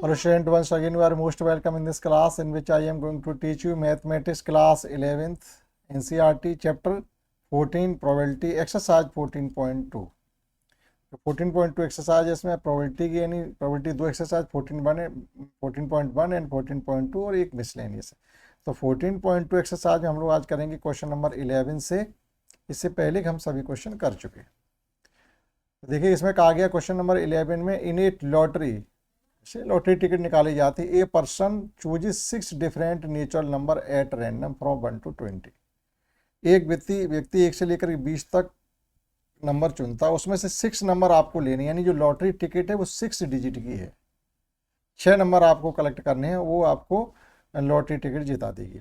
Hello student, once again you are most welcome in this class in which I am going to teach you mathematics class 11th NCERT chapter 14 probability exercise 14.2. 14.2 exercise इसमें probability की यानी probability दो exercise 14.1 and 14.2 और एक miscellaneous है। तो 14.2 exercise में हम लोग आज करेंगे क्वेश्चन नंबर 11 से। इससे पहले हम सभी क्वेश्चन कर चुके हैं। देखिए इसमें कहा गया क्वेश्चन नंबर 11 में इन ए लॉटरी से लॉटरी टिकट निकाली जाती है। A person chooses 6 different natural number at random from 1 to 20। एक व्यक्ति 1 से लेकर 20 तक नंबर चुनता है, उसमें से 6 नंबर आपको लेने, यानी जो लॉटरी टिकट है वो 6 डिजिट की है। 6 नंबर आपको कलेक्ट करने हैं, वो आपको लॉटरी टिकट जिता देगी।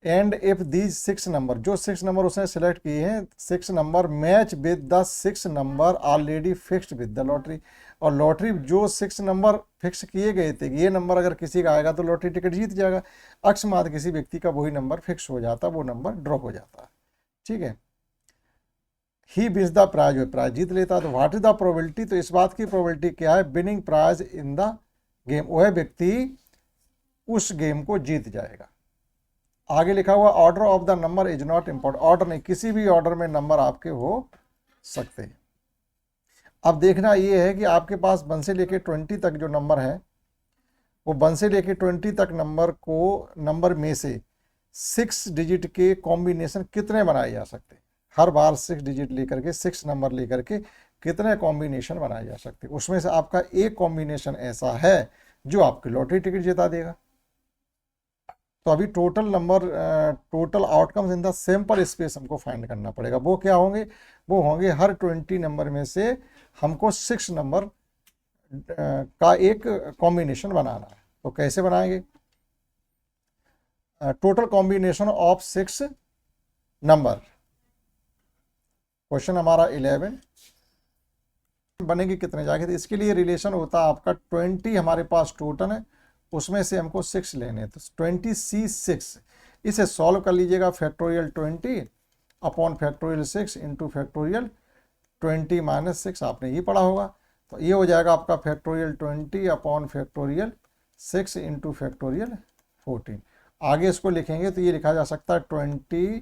एंड इफ दीज 6 नंबर, जो 6 नंबर उसने सेलेक्ट किए हैं, 6 number match with the 6 number already fixed with the lottery, और लॉटरी जो 6 नंबर फिक्स किए गए थे, ये नंबर अगर किसी का आएगा तो लॉटरी टिकट जीत जाएगा। अकस्मात किसी व्यक्ति का वही नंबर फिक्स हो जाता, वो नंबर ड्रॉप हो जाता है। ठीक है, ही विन्स द प्राइज, वो प्राइज जीत लेता। तो व्हाट इज द प्रोबेबिलिटी, तो इस बात की प्रोबेबिलिटी क्या है, winning prize in the game, वह व्यक्ति उस गेम को जीत जाएगा। आगे लिखा हुआ order of the number is not important, order नहीं, किसी भी ऑर्डर में नंबर आपके हो सकते हैं। अब देखना ये है कि आपके पास 1 से लेके 20 तक जो नंबर है, वो 1 से लेके 20 तक नंबर में से 6 डिजिट के कॉम्बिनेशन कितने बनाए जा सकते हैं। हर बार 6 डिजिट लेकर के 6 नंबर लेकर के कितने कॉम्बिनेशन बनाए जा सकते हैं। उसमें से आपका एक कॉम्बिनेशन ऐसा है जो आपकी लॉटरी टिकट जिता देगा। तो अभी total outcomes in the sample space हमको फाइंड करना पड़ेगा। वो क्या होंगे, वो होंगे हर 20 नंबर में से हमको 6 नंबर का एक कॉम्बिनेशन बनाना है। तो कैसे बनाएंगे, total combination of 6 number, question हमारा 11 बनेगी कितने जाके, तो इसके लिए रिलेशन होता है आपका 20 हमारे पास टोटल है, उसमें से हमको 6 लेने, तो 20C6, इसे सॉल्व कर लीजिएगा। Factorial 20 upon factorial 6 into factorial 20 minus 6, आपने ये पढ़ा होगा। तो ये हो जाएगा आपका factorial 20 upon factorial 6 into factorial 14। आगे इसको लिखेंगे तो ये लिखा जा सकता है 20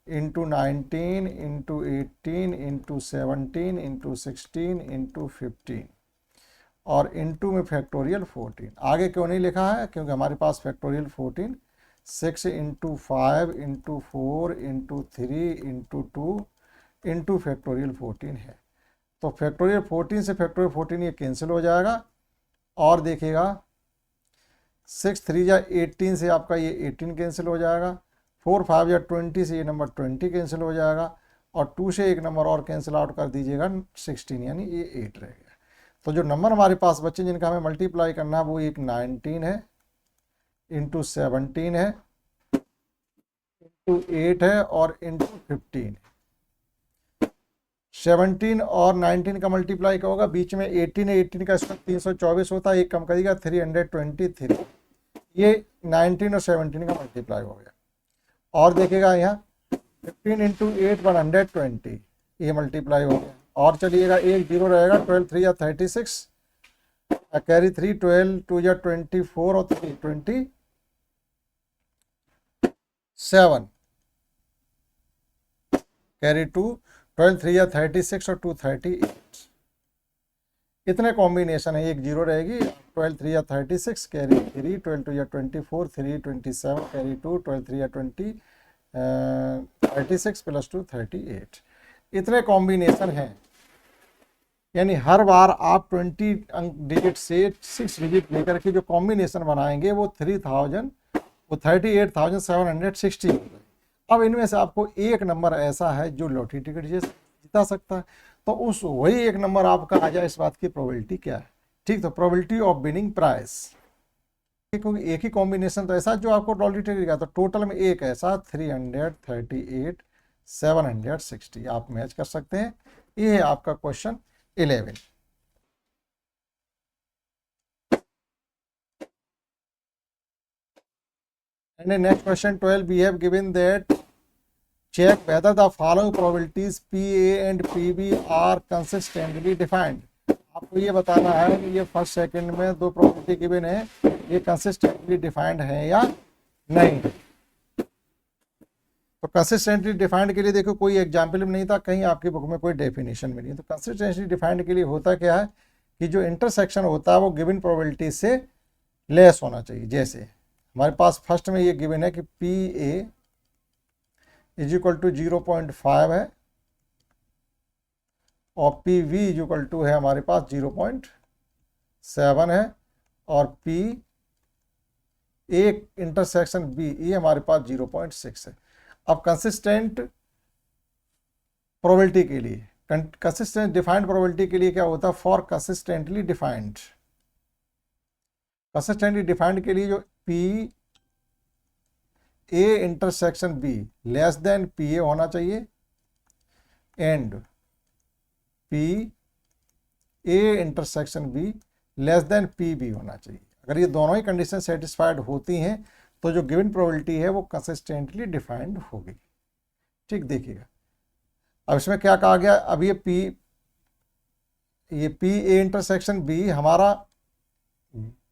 into 19 into 18 into 17 into 16 into 15 और इंटू में फैक्टोरियल 14। आगे क्यों नहीं लिखा है, क्योंकि हमारे पास factorial 14 6 into 5 into 4 into 3 into 2 into factorial 14 है। तो फैक्टोरियल 14 से फैक्टोरियल 14 ये कैंसिल हो जाएगा, और देखिएगा 6 3 या 18 से आपका ये 18 कैंसिल हो जाएगा, 4 5 या 20 से ये नंबर 20 कैंसिल हो जाएगा, और 2 से एक नंबर और कैंसिल आउट कर दीजिएगा 16, यानी ये 8 रह गया। तो जो नंबर हमारे पास बच्चे जिनका हमें मल्टीप्लाई करना है, वो एक 19 है, इंटू 17 है, इंटू 8 है, और इंटू 15। 17 और 19 का मल्टीप्लाई क्या होगा, बीच में 18 है, 18 का स्क्वायर 324 होता है, एक कम करिएगा 323। ये 19 और 17 का मल्टीप्लाई हो गया। और देखेगा यहाँ 15 इंटू 8 120, ये मल्टीप्लाई हो गया। और चलिएगा एक 0 रहेगा, 12 3 या 36, कैरी 3, 12 2 या 24 और 3 27, कैरी 2, 12 3 या 36 और 2 38। इतने कॉम्बिनेशन है, एक 0 रहेगी, 12 3 या 36, कैरी 3, 12 2 या 24, 3 27, कैरी 2, 12 3 या 36 प्लस 2 38। इतने कॉम्बिनेशन हैं, यानी हर बार आप 20 डिजिट से 6 डिजिट लेकर के जो कॉम्बिनेशन बनाएंगे वो 38,760। अब इनमें से आपको एक नंबर ऐसा है जो लॉटरी टिकट जिता सकता है, तो उस वही एक नंबर आपका आ जाए, इस बात की प्रोबेबिलिटी क्या है। ठीक, तो प्रोबेबिलिटी ऑफ विनिंग प्राइज, क्योंकि एक ही कॉम्बिनेशन तो ऐसा जो आपको लॉटरी टिकट का, तो टोटल में एक ऐसा 338,760 आप मैच कर सकते हैं। ये है आपका question 11। And in next question 12, we have given that check whether the following probabilities PA and PB are consistently defined. आपको ये बताना है कि ये फर्स्ट सेकंड में दो प्रॉपर्टी गिवन है, ये कंसिस्टेंटली डिफाइंड है या नहीं। तो कंसिस्टेंटली डिफाइंड के लिए देखो कोई एग्जाम्पल भी नहीं था, कहीं आपकी बुक में कोई डेफिनेशन भी नहीं है। तो कंसिस्टेंटली डिफाइंड के लिए होता क्या है कि जो इंटरसेक्शन होता है वो गिवन प्रोबेबिलिटी से लेस होना चाहिए। जैसे हमारे पास फर्स्ट में ये गिवन है कि P A is equal to 0.5 है और P B is equal to है हमारे पास 0.7 है और पी ए इंटरसेक्शन बी ये हमारे पास 0.6 है। अब कंसिस्टेंट प्रोबेबिलिटी के लिए, कंसिस्टेंट डिफाइंड प्रोबेबिलिटी के लिए क्या होता है, for consistently defined, consistently defined के लिए जो P A intersection B less than P A होना चाहिए and P A intersection B less than P B होना चाहिए। अगर ये दोनों ही कंडीशन सेटिस्फाइड होती हैं तो जो गिवन प्रोबेबिलिटी है वो कंसिस्टेंटली डिफाइंड होगी। ठीक, देखिएगा अब इसमें क्या कहा गया, अब ये पी ए इंटरसेक्शन बी हमारा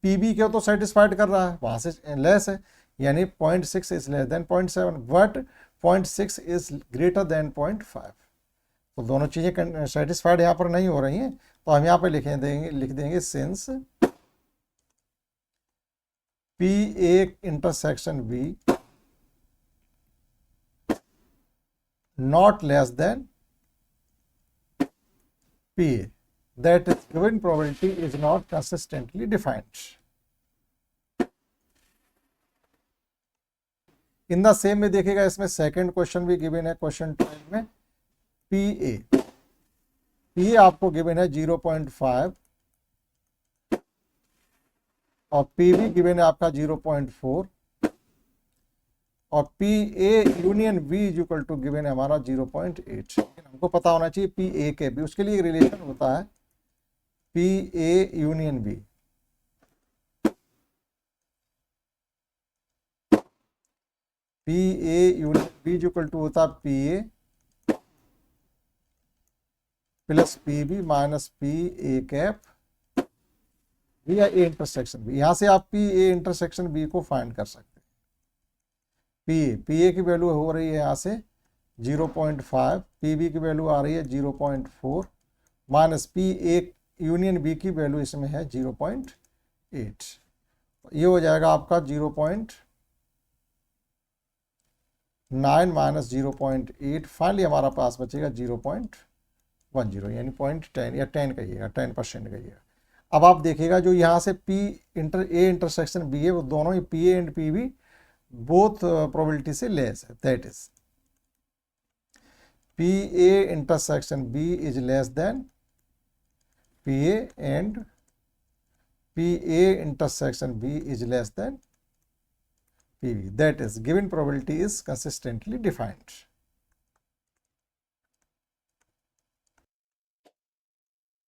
पी बी को तो सेटिस्फाइड कर रहा है, वहां से लेस है, यानी 0.6 is less than 0.7 but 0.6 is greater than 0.5। तो दोनों चीजें सेटिस्फाइड यहाँ पर नहीं हो रही हैं, तो हम यहाँ पे लिख देंगे since P A intersection B not less than PA, that is given probability is not consistently defined. In the same में देखिएगा इसमें सेकंड क्वेश्चन भी गिवन है, क्वेश्चन 12 में PA आपको गिवन है 0.5 और PB गिवन है आपका 0.4 और P A union B is equal to given है हमारा 0.8। हमको पता होना चाहिए पी ए के बी, उसके लिए रिलेशन होता है P A union B. P A union B is equal to होता है P A plus P B minus P A cap B या ए इंटरसेक्शन बी। यहां से आप पी ए इंटरसेक्शन बी को फाइंड कर सकते हैं। पी ए की वैल्यू हो रही है यहाँ से 0.5, पी बी की वैल्यू आ रही है 0.4 minus P A union B की वैल्यू इसमें है 0.8। ये हो जाएगा आपका 0.9 माइनस 0.8, फाइनली हमारा पास बचेगा 0.10 यानी 0.10 या 10 कहिएगा, 10% कहिएगा। अब आप देखिएगा जो यहाँ से ए इंटरसेक्शन बी है वो दोनों ही P A and P B both probability से less है, that is PA intersection B is less than PA and PA intersection B is less than PB, that is given probability is consistently defined.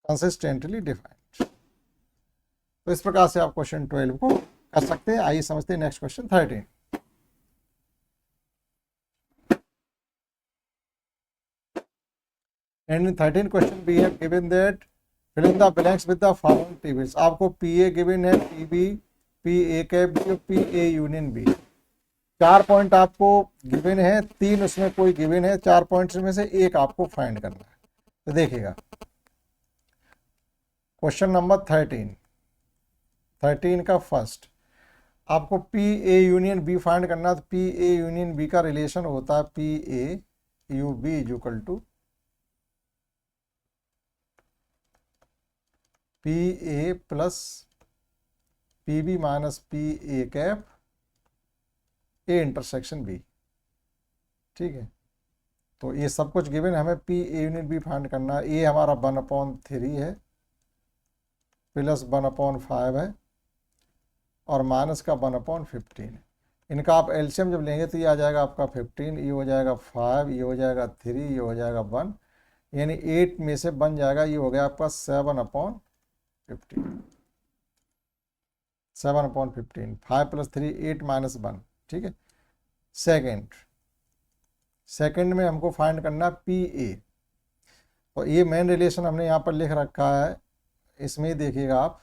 Consistently defined। तो इस प्रकार से आप question 12 को कर सकते हैं। आइए समझते हैं next question 13। And in 13 question we have given that fill in the blanks with the following tables। आपको PA given है, PB, PA कैप B और PA यूनियन B। 4 पॉइंट आपको गिवन है, 3 उसमें कोई गिवन है, 4 पॉइंट्स में से एक आपको फाइंड करना है। तो देखिएगा क्वेश्चन नंबर 13 का फर्स्ट आपको PA यूनियन B फाइंड करना है। तो PA यूनियन B का रिलेशन होता है PA U B is equal to P A plus P B minus P A cap A intersection B. ठीक है, तो ये सब कुछ गिवन, हमें P A unit B find करना है। ए हमारा 1/3 है प्लस 1/5 है और माइनस का 1/15। इनका आप एलसीएम जब लेंगे तो ये आ जाएगा आपका 15, ये हो जाएगा 5, ये हो जाएगा 3, ये हो जाएगा 1, यानी 8 में से बन जाएगा, ये हो गया आपका 7/15। 7/15, 5 + 3 8 - 1। ठीक है, सेकंड में हमको फाइंड करना पी ए, और ये मेन रिलेशन हमने यहाँ पर लिख रखा है इसमें ही देखिएगा आप,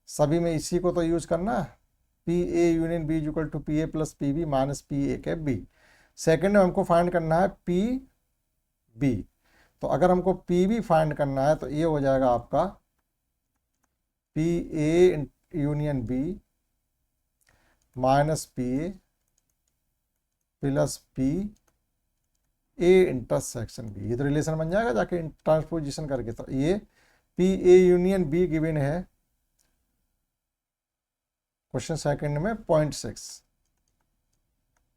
सभी में इसी को तो यूज करना है, P A union B equal to P A plus P B minus P A cap B. Second में हमको फाइंड करना है पी बी, तो अगर हमको पी बी फाइंड करना है तो ये हो जाएगा आपका P A union B minus P A plus P A intersection B. ये तो रिलेशन बन जाएगा जाके ट्रांसपोजिशन करके। तो ये P A union be given है क्वेश्चन सेकंड में 0.6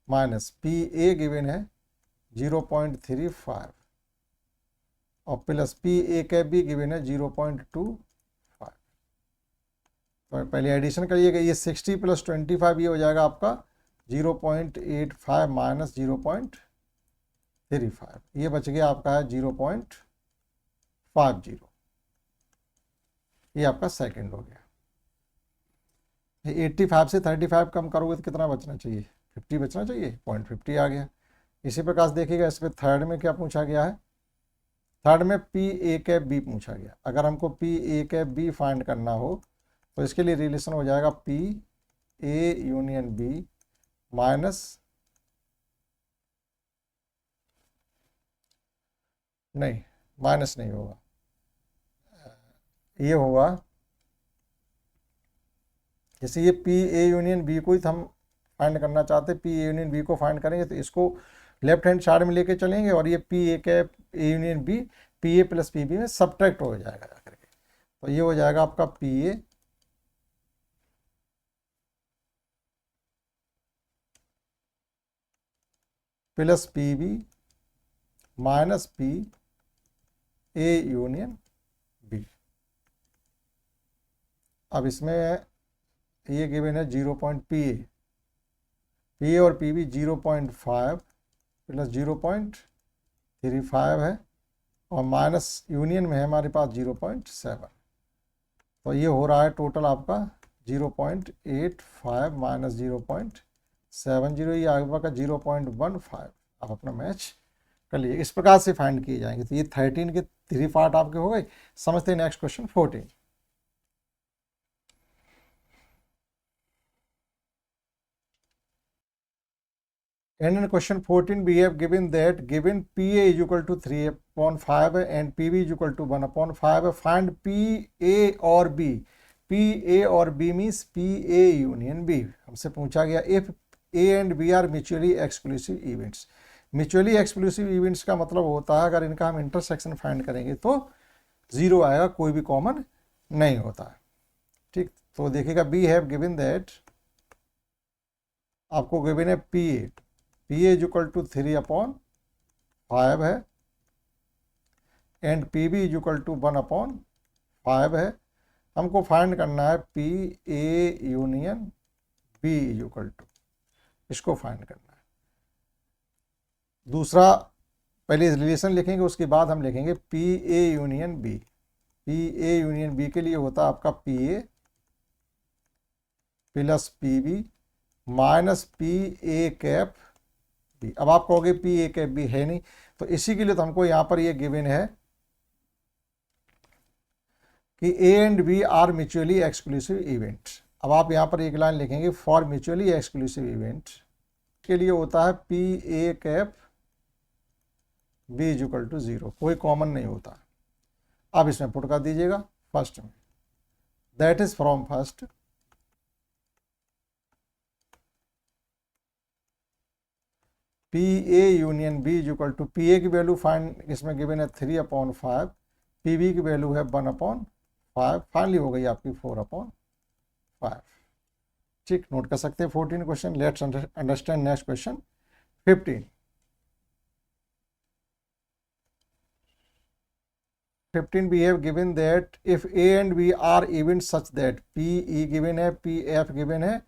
माइनस पी ए गिवन है 0.35 और plus P A cap be given है 0.25। तो पहले एडिशन करिएगा, ये 60 प्लस 25 ये हो जाएगा आपका 0.85 माइनस 0.35, ये बच गया आपका है 0.50। ये आपका सेकंड हो गया। 85 से 35 कम करोगे तो कितना बचना चाहिए, 50 बचना चाहिए, 0.50 आ गया। इसी प्रकार से देखिएगा इस पर थर्ड में क्या पूछा गया है, थर्ड में पी ए कैप बी पूछा गया। अगर हमको P A cap B find करना हो तो इसके लिए रिलेशन हो जाएगा P A union B minus, नहीं माइनस नहीं होगा, ये होगा जैसे ये पी ए यूनियन बी को ही हम फाइंड करना चाहते हैं, पी ए यूनियन बी को फाइंड करेंगे तो इसको लेफ्ट हैंड साइड में लेके चलेंगे और ये P A cap A union B P A plus P B में सब्ट्रैक्ट हो जाएगा जाकर के। तो ये हो जाएगा आपका P A plus P B minus P A union B. अब इसमें ये गिवन है 0. पी ए और पी बी 0.5 प्लस 0.35 है और माइनस यूनियन में है हमारे पास 0.7। तो ये हो रहा है टोटल आपका 0.85 माइनस 0.70, ये आपका 0.15। आप अपना मैच कर लीजिए, इस प्रकार से फाइंड किए जाएंगे। तो ये 13 के 3 पार्ट आपके हो गए। समझते हैं next question 14। And in question 14 we have given that given PA is equal to 3/5 and PB is equal to 1/5, find PA or B। PA or B means PA union B। हमसे पूछा गया if A and B are mutually exclusive events। mutually exclusive events का मतलब होता है अगर इनका हम इंटरसेक्शन फाइंड करेंगे तो 0 आएगा, कोई भी कॉमन नहीं होता है। ठीक, तो देखिएगा बी हैव गिवन दैट, आपको गिवन है P A, P A is equal to 3/5 है and P B is equal to 1/5 है। हमको फाइंड करना है P A union B is equal to, इसको फाइंड करना है। दूसरा पहले रिलेशन लिखेंगे, उसके बाद हम लिखेंगे P A union B. P A union B के लिए होता है आपका P A plus P B minus P A cap B. अब आप कहोगे पी ए कैप बी है नहीं, तो इसी के लिए तो हमको यहां पर ये गिवन है कि A and B are mutually exclusive event. अब आप यहां पर एक लाइन लिखेंगे फॉर म्यूचुअली एक्सक्लूसिव इवेंट के लिए होता है P A cap B is equal to 0, कोई कॉमन नहीं होता। अब इसमें पुट कर दीजिएगा फर्स्ट में, that is from first P A union B is equal to, P A की वैल्यू फाइंड इसमें गिवन है 3/5, पी बी की वैल्यू है 1/5, फाइनली हो गई आपकी 4/5। ठीक, नोट कर सकते हैं 14 question. Let's understand next question 15। 15 we have given that if A and B are events such that P E given है, P F given है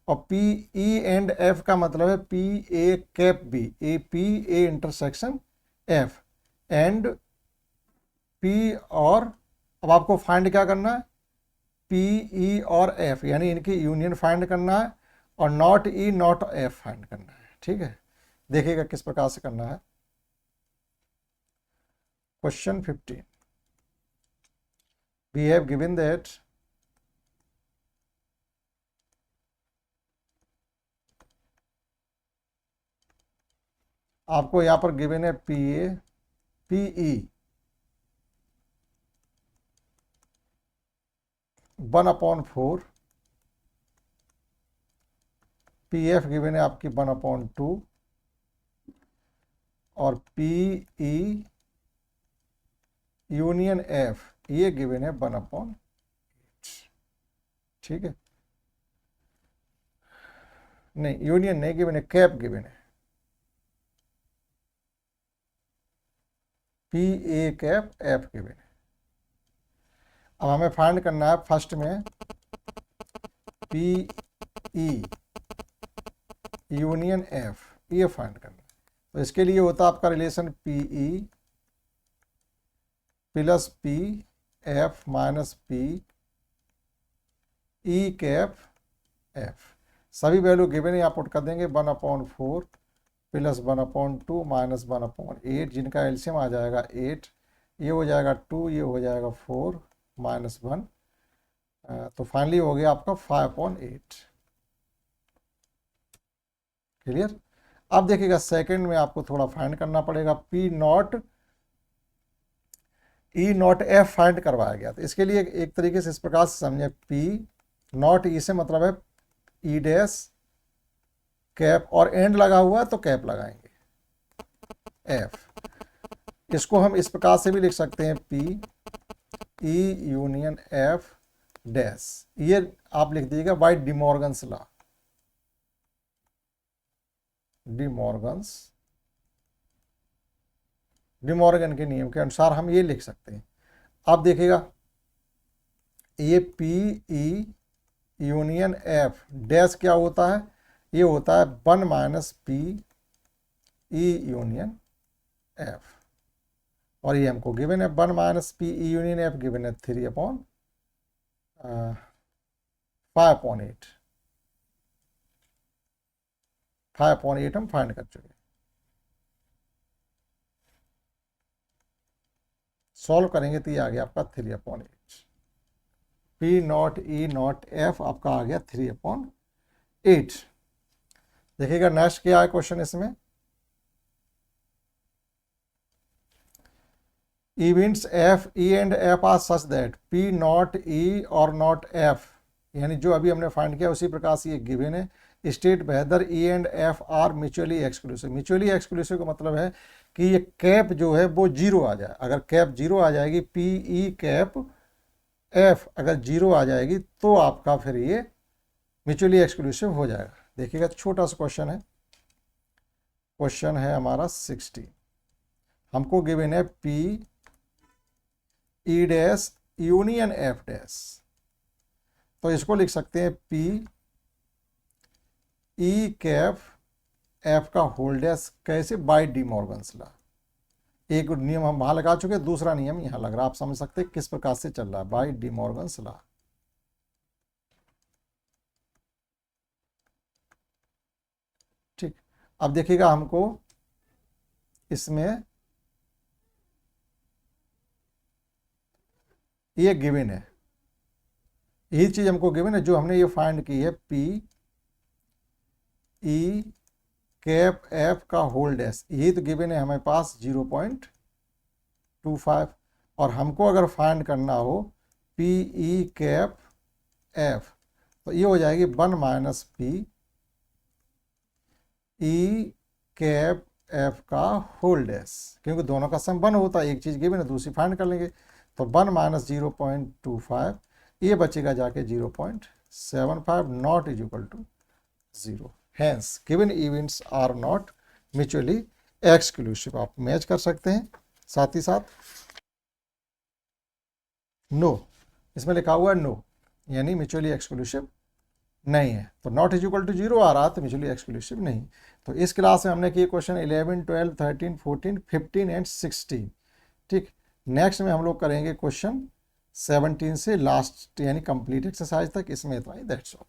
और P E and F का मतलब है P A cap B, A P A intersection F and P और, अब आपको find क्या करना है, P E और F, यानी इनकी यूनियन फाइंड करना है और not E not F find करना है। ठीक है, देखिएगा किस प्रकार से करना है। Question 15, we have given that आपको यहां पर गिवन है PA PE 1/4, PF गिवन है आपकी 1/2 और PE यूनियन F ये गिवन है 1/8। ठीक है, नहीं यूनियन नहीं गिवन है, कैप गिवन है, PA कैप F गिवन है। अब हमें फाइंड करना है फर्स्ट में PE यूनियन F, ये फाइंड करना है। तो इसके लिए होता है आपका relation PE plus PF minus PE cap F। सभी वैल्यू गिवन है, आप पुट कर देंगे 1/4 प्लस 1/2 माइनस 1/8, जिनका एलसीएम आ जाएगा 8, ये हो जाएगा 2, ये हो जाएगा 4 माइनस 1, तो फाइनली हो गया आपका 5/8। क्लियर। अब देखिएगा सेकंड में आपको थोड़ा फाइंड करना पड़ेगा, P0 E0 F फाइंड करवाया गया। तो इसके लिए एक तरीके से इस प्रकार से समझे, P0 E से मतलब है E डैश कैप और एंड लगा हुआ है तो कैप लगाएंगे F। इसको हम इस प्रकार से भी लिख सकते हैं P E union F dash, ये आप लिख दीजिएगा बाय डिमॉर्गन्स लॉ, डिमॉर्गन के नियम के अनुसार हम ये लिख सकते हैं। अब देखिएगा ये PE यूनियन F डैश क्या होता है, ये होता है 1 माइनस PE यूनियन F, और ये हमको गिवन है 1 minus PE union F given है 3/5/8, 5/8 हम फाइंड कर चुके हैं। सॉल्व करेंगे तो ये आ गया आपका 3/8। P0 E0 F आपका आ गया 3/8। देखिएगा नेक्स्ट क्या है क्वेश्चन इसमें, events F E and F are such that P0 E और नॉट F, यानी जो अभी हमने फाइंड किया उसी प्रकार से ये गिवन है। State whether E and F are mutually exclusive. Mutually exclusive का मतलब है कि ये कैप जो है वो जीरो आ जाए। अगर कैप जीरो आ जाएगी, PE कैप F अगर जीरो आ जाएगी तो आपका फिर ये म्यूचुअली एक्सक्लूसिव हो जाएगा। देखिएगा छोटा सा क्वेश्चन है, क्वेश्चन है हमारा 60। हमको गिवन है PE dash union F dash, तो इसको लिख सकते हैं PE कैप F का होल डैश, कैसे, बाय डिमॉर्गन्स लॉ। एक नियम हम वहां लगा चुके, दूसरा नियम यहां लग रहा, आप समझ सकते हैं किस प्रकार से चल रहा है, बाय डिमॉर्गन्स लॉ। ठीक, अब देखिएगा हमको इसमें ये गिवन है, यही चीज हमको गिवन है जो हमने ये फाइंड की है, PE कैप F का होल डैश, यही तो गिवन है हमारे पास 0.25, और हमको अगर फाइंड करना हो PE कैप F तो ये हो जाएगी 1 माइनस PE कैप F का होल डैश, क्योंकि दोनों का सम 1 होता है, एक चीज गिवन है दूसरी फाइंड कर लेंगे, तो 1 माइनस 0.25, ये बचेगा जाके 0.75, not is equal to 0। Hence, given events are not mutually exclusive। आप मैच कर सकते हैं, साथ ही साथ नो, इसमें लिखा हुआ है नो, यानी म्यूचुअली एक्सक्लूसिव नहीं है। तो नॉट इज इक्वल टू 0 आ रहा तो म्यूचुअली एक्सक्लूसिव नहीं। तो इस क्लास में हमने किए क्वेश्चन 11, 12, 13, 14, 15 एंड 16। ठीक, नेक्स्ट में हम लोग करेंगे क्वेश्चन 17 से लास्ट यानी कंप्लीट एक्सरसाइज तक। इसमें इतना ही, दैट्स ऑल।